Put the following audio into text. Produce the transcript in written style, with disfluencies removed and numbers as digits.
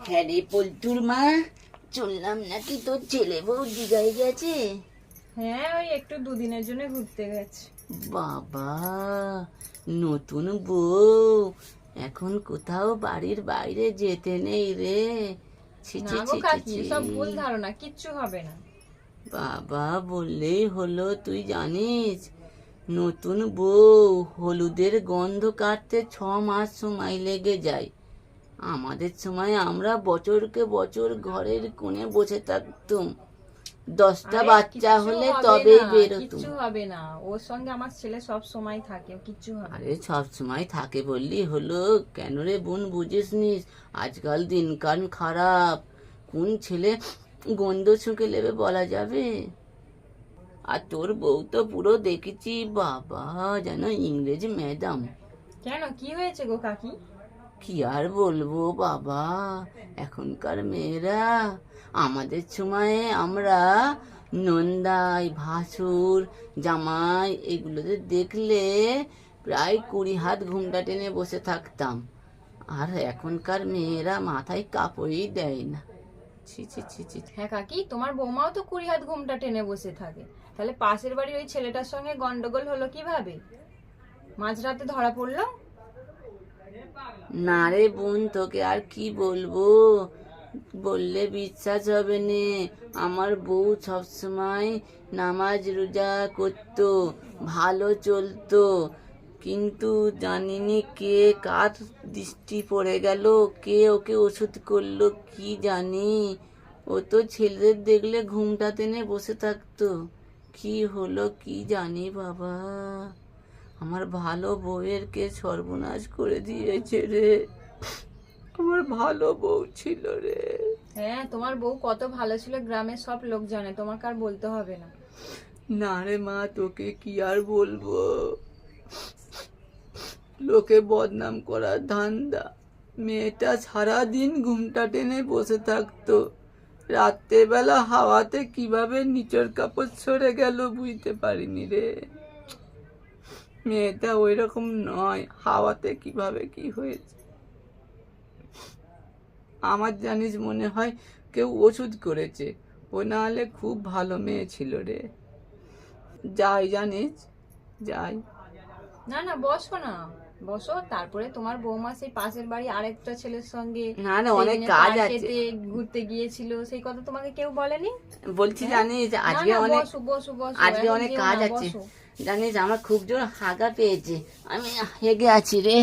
হ্যাঁ রে পল্টুর মা, চললাম নাকি তোর ছেলে বউ দিঘায় গেছে? হ্যাঁ, ওই একটু দুদিনের জন্য ঘুরতে গেছে। বাবা, নতুন বউ এখন কোথাও বাড়ির বাইরে যেতে নেই রে। ছি না ছি গো ছি ছি কাকি, ছি। সব ভুল ধারণা, কিচ্ছু হবে না। বাবা বললেই হলো, তুই জানিস নতুন বউ হলুদের গন্ধ কাটতে 6 মাস সময় লেগে যায়। আমাদের সময় আমরা বছরকে বছর ঘরের কোণে বসে থাকতুম, 10টা আরে বাচ্চা কিচ্ছু হলে হবে তবেই না, বেরোতুম। কিচ্ছু হবে না, ওর সঙ্গে আমার ছেলে সব সময় থাকে, কিচ্ছু হবে না। আরে সব সময় থাকে বললি হলো? কেন রে বোন, বুঝিস নিস আজকাল দিনকাল খারাপ, কোন ছেলে গন্ধ শুঁকে নেবে বলা যাবে? আর তোর বউ তো পুরো দেখেছি বাবা, যেন ইংরেজি ম্যাডাম। কেন, কি হয়েছে গো কাকি? কি আর বলবো বাবা, এখনকার মেয়েরা, আমাদের সময়ে আমরা নন্দাই ভাসুর জামাই এগুলোতে দেখলে প্রায় 20 হাত ঘুমটা টেনে বসে থাকতাম। আর এখনকার মেয়েরা মাথায় কাপড়ই দেয় না। ছি ছি ছি ছি। হ্যাঁ কাকি, তোমার বৌমাও তো 20 হাত ঘুমটা টেনে বসে থাকে, তাহলে পাশের বাড়ির ওই ছেলেটার সঙ্গে গন্ডগোল হলো কিভাবে? মাঝরাতে ধরা পড়লো? না রে বোন, তোকে আর কি বলবো, বললে বিশ্বাস হবে নে। আমার বউ সবসময় নামাজ রোজা করতো, ভালো চলতো, কিন্তু জানিনি কে কার দৃষ্টি পড়ে গেল, কে ওকে ওষুধ করলো কি জানি। ও তো ছেলেদের দেখলে ঘুমটা টেনে বসে থাকতো, কি হলো কি জানি বাবা। আমার ভালো বউয়ের কে সর্বনাশ করে দিয়েছে রে। আমার ভালো বউ ছিল রে। হ্যাঁ, তোমার বউ কত ভালো ছিল গ্রামের সব লোক জানে, তোমাকে আর বলতে হবে না। না রে মা, তোকে কি আর বলবো, লোকে বদনাম করার ধান্দা। মেয়েটা সারাদিন ঘুমটা টেনে বসে থাকতো, রাত্রেবেলা হাওয়াতে কিভাবে নিচের কাপড় সরে গেল বুঝতে পারিনি রে। মেয়েটা ওই রকম নয়, হাওয়াতে কিভাবে কি হয়েছে। আমার জানিস মনে হয় কেউ ওষুধ করেছে, ও না হলে খুব ভালো মেয়ে ছিল রে। যাই জানিস, যাই। না না, বসো না, বসো। তারপরে তোমার বৌমা সেই পাশের বাড়ি আরেকটা ছেলের সঙ্গে না না, অনেক সেদিনে কাজ আছে। পার্কেতে ঘুরতে গিয়েছিল, সেই কথা তোমাকে কেউ বলেনি? বলছি হ্যাঁ? জানিস না আজকে না, অনেক, বসো বসো বসো, আজকে এখন অনেক যেও কাজ না, আছে বসো। জানিস, আমার খুব জোর হাগা পেয়েছে, আমি হেগে আছি রে।